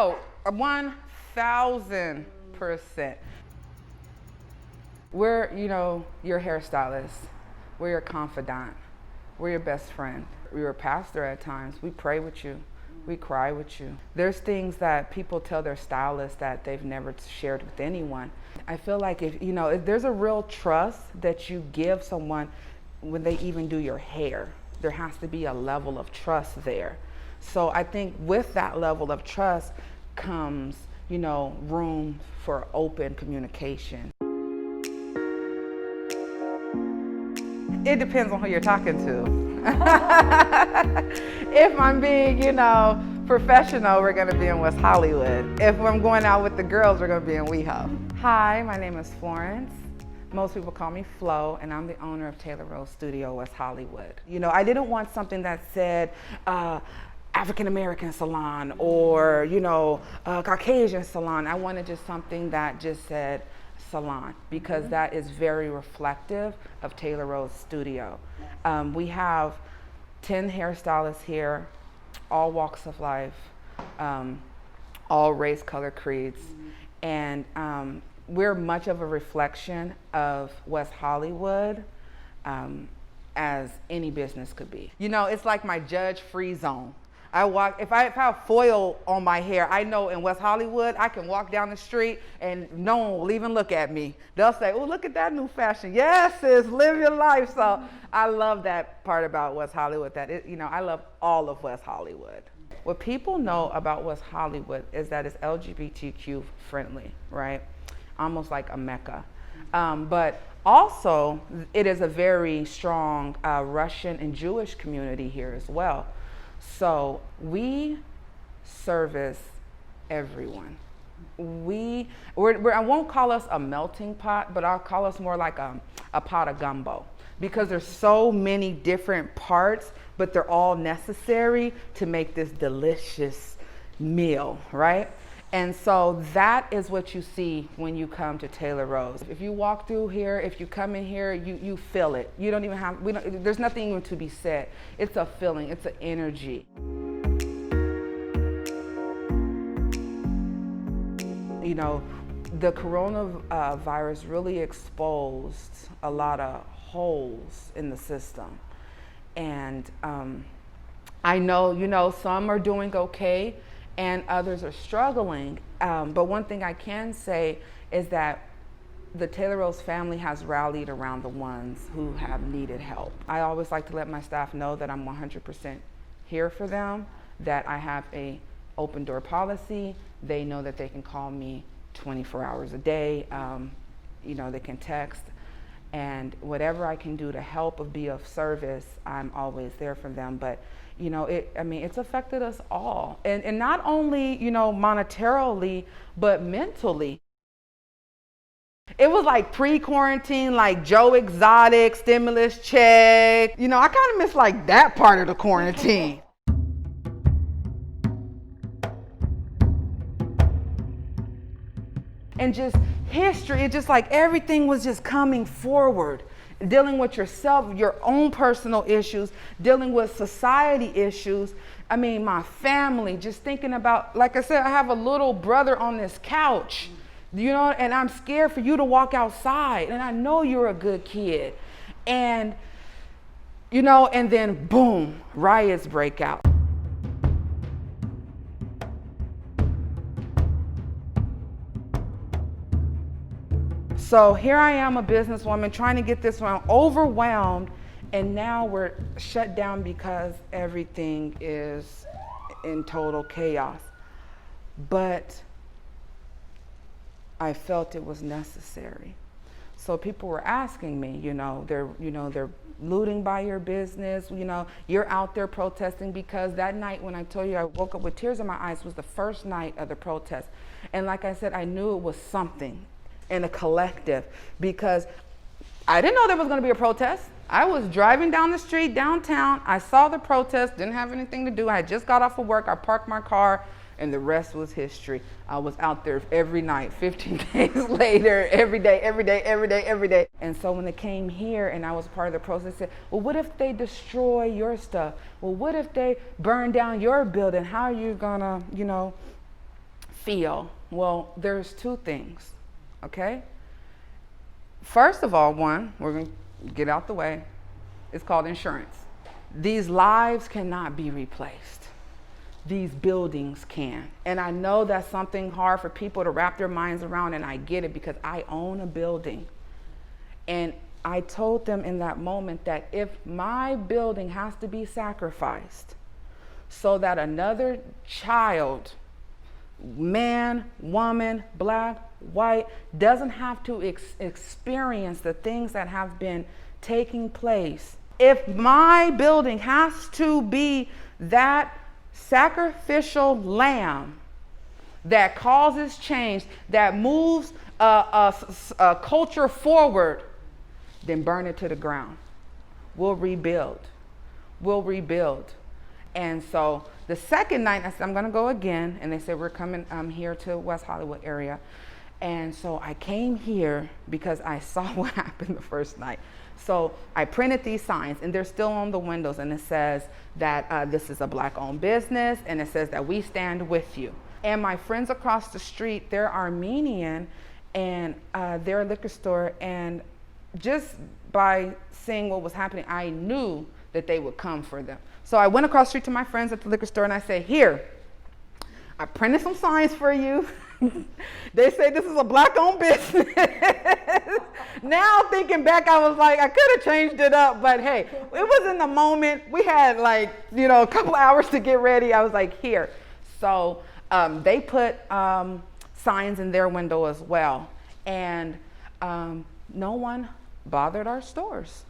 Oh, 1,000%. We're, your hairstylist. We're your confidant. We're your best friend. We're a pastor at times. We pray with you. We cry with you. There's things that people tell their stylists that they've never shared with anyone. I feel like if there's a real trust that you give someone when they even do your hair, there has to be a level of trust there. So I think with that level of trust comes, room for open communication. It depends on who you're talking to. If I'm being, professional, we're gonna be in West Hollywood. If I'm going out with the girls, we're gonna be in Weho. Hi, my name is Florence. Most people call me Flo, and I'm the owner of Taylor Rose Studio, West Hollywood. I didn't want something that said African American salon or, Caucasian salon. I wanted just something that just said salon, because that is very reflective of Taylor Rose Studio. We have 10 hairstylists here, all walks of life, all race, color, creeds, and we're much of a reflection of West Hollywood as any business could be. It's like my judge-free zone. If I have foil on my hair, I know in West Hollywood, I can walk down the street and no one will even look at me. They'll say, oh, look at that new fashion. Yes, sis, live your life. So I love that part about West Hollywood, I love all of West Hollywood. What people know about West Hollywood is that it's LGBTQ friendly, right? Almost like a Mecca. But also, it is a very strong Russian and Jewish community here as well. So we service everyone. I won't call us a melting pot, but I'll call us more like a pot of gumbo, because there's so many different parts, but they're all necessary to make this delicious meal, right? And so that is what you see when you come to Taylor Rose. If you walk through here, if you come in here, you feel it. You don't even have, there's nothing even to be said. It's a feeling, it's an energy. The coronavirus really exposed a lot of holes in the system. And I know, some are doing okay, and others are struggling. But one thing I can say is that the Taylor Rose family has rallied around the ones who have needed help. I always like to let my staff know that I'm 100% here for them, that I have a open door policy. They know that they can call me 24 hours a day. They can text, and whatever I can do to help or be of service, I'm always there for them. But it's affected us all. And not only, monetarily, but mentally. It was like pre-quarantine, like Joe Exotic, stimulus check. I kind of miss like that part of the quarantine. And just history, it's just like everything was just coming forward. Dealing with yourself, your own personal issues, dealing with society issues. My family, just thinking about, like I said, I have a little brother on this couch, and I'm scared for you to walk outside. And I know you're a good kid. And, and then boom, riots break out. So here I am, a businesswoman, trying to get this one, overwhelmed, and now we're shut down because everything is in total chaos. But I felt it was necessary. So people were asking me, they're looting by your business, you're out there protesting, because that night when I told you I woke up with tears in my eyes was the first night of the protest. And like I said, I knew it was something in a collective, because I didn't know there was going to be a protest. I was driving down the street downtown. I saw the protest, didn't have anything to do. I had just got off of work. I parked my car, and the rest was history. I was out there every night, 15 days later, every day. And so when they came here and I was part of the protest, they said, well, what if they destroy your stuff? Well, what if they burn down your building? How are you gonna, feel? Well, there's two things, okay? First of all, one, we're going to get out the way. It's called insurance. These lives cannot be replaced. These buildings can. And I know that's something hard for people to wrap their minds around, and I get it because I own a building. And I told them in that moment that if my building has to be sacrificed so that another child, man, woman, black, white, doesn't have to experience the things that have been taking place, if my building has to be that sacrificial lamb that causes change, that moves a culture forward, then burn it to the ground. We'll rebuild. We'll rebuild. And so the second night, I said, I'm going to go again. And they said, we're coming here to West Hollywood area. And so I came here because I saw what happened the first night. So I printed these signs, and they're still on the windows, and it says that this is a black-owned business, and it says that we stand with you. And my friends across the street, they're Armenian, and they're a liquor store, and just by seeing what was happening, I knew that they would come for them. So I went across the street to my friends at the liquor store, and I said, here, I printed some signs for you. They say this is a black-owned business. Now thinking back, I was like, I could have changed it up, but hey, it was in the moment. We had a couple hours to get ready. I was like, here. So they put signs in their window as well. And no one bothered our stores.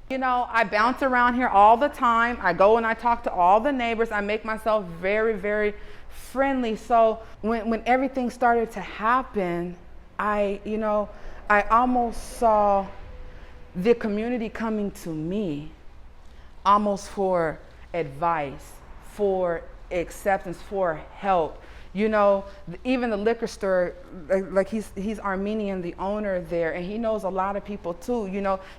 I bounce around here all the time. I go and I talk to all the neighbors. I make myself very, very friendly. So when everything started to happen, I almost saw the community coming to me almost for advice, for acceptance, for help. Even the liquor store, like he's Armenian, the owner there, and he knows a lot of people too.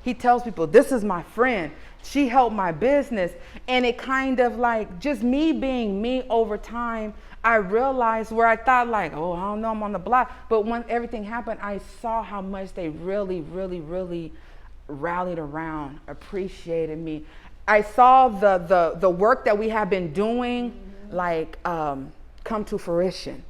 He tells people, this is my friend. She helped my business. And it kind of just me being me over time, I realized where I thought oh, I don't know, I'm on the block. But when everything happened, I saw how much they really, really, really rallied around, appreciated me. I saw the work that we have been doing, come to fruition.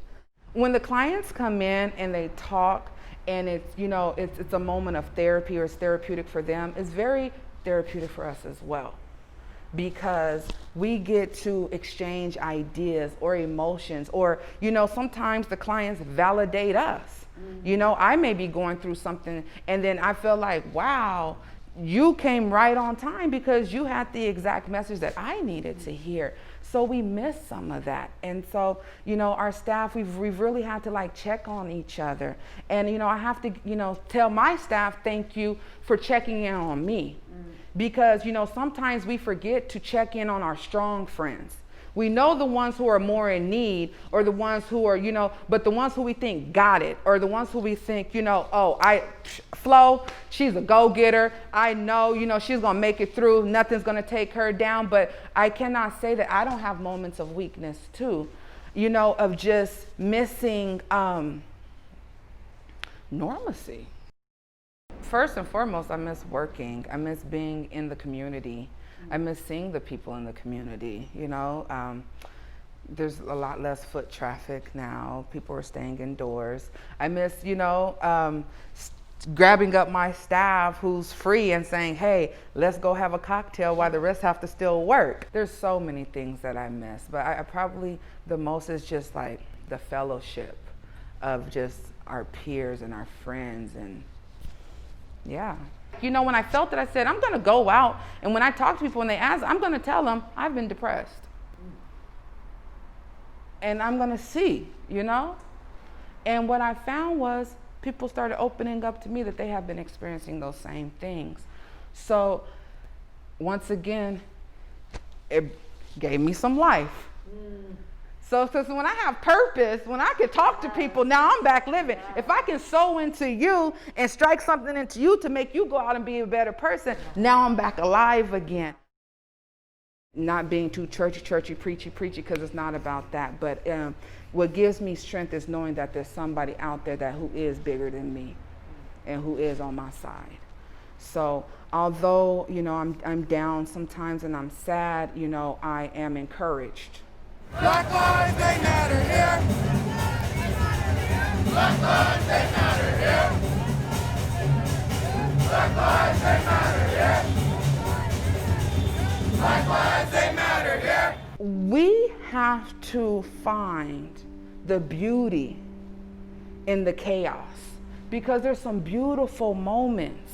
When the clients come in and they talk, and it's a moment of therapy, or it's therapeutic for them, it's very therapeutic for us as well, because we get to exchange ideas or emotions, or sometimes the clients validate us. I may be going through something, and then I feel like, wow, you came right on time because you had the exact message that I needed to hear. So we missed some of that. And so, our staff, we've really had to check on each other. And, I have to, tell my staff, thank you for checking in on me. Because, sometimes we forget to check in on our strong friends. We know the ones who are more in need, or the ones who are, but the ones who we think got it, or the ones who we think, Flo, she's a go-getter. I know, she's going to make it through. Nothing's going to take her down. But I cannot say that I don't have moments of weakness too, of just missing normalcy. First and foremost, I miss working. I miss being in the community. I miss seeing the people in the community. There's a lot less foot traffic now. People are staying indoors. I miss, grabbing up my staff who's free and saying, hey, let's go have a cocktail while the rest have to still work. There's so many things that I miss, but I probably the most is just the fellowship of just our peers and our friends, and yeah. When I felt it, I said, I'm going to go out. And when I talk to people and they ask, I'm going to tell them I've been depressed. And I'm going to see, And what I found was people started opening up to me that they have been experiencing those same things. So once again, it gave me some life. So when I have purpose, when I can talk to people, now I'm back living. If I can sow into you and strike something into you to make you go out and be a better person, now I'm back alive again. Not being too churchy, preachy, because it's not about that. But, what gives me strength is knowing that there's somebody out there who is bigger than me and who is on my side. So although, you know, I'm down sometimes and I'm sad, you know, I am encouraged. Black lives, they matter here. Black lives, they matter here. Black lives, they matter here. Black lives, they matter here. We have to find the beauty in the chaos, because there's some beautiful moments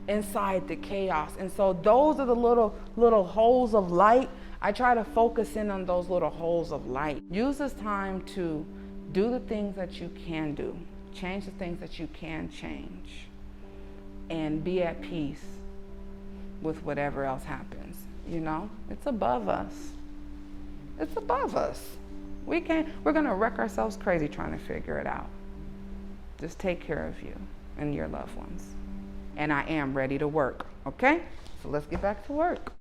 inside the chaos. And so those are the little holes of light. I try to focus in on those little holes of light. Use this time to do the things that you can do, change the things that you can change, and be at peace with whatever else happens. You know, it's above us. It's above us. We're gonna wreck ourselves crazy trying to figure it out. Just take care of you and your loved ones. And I am ready to work, okay? So let's get back to work.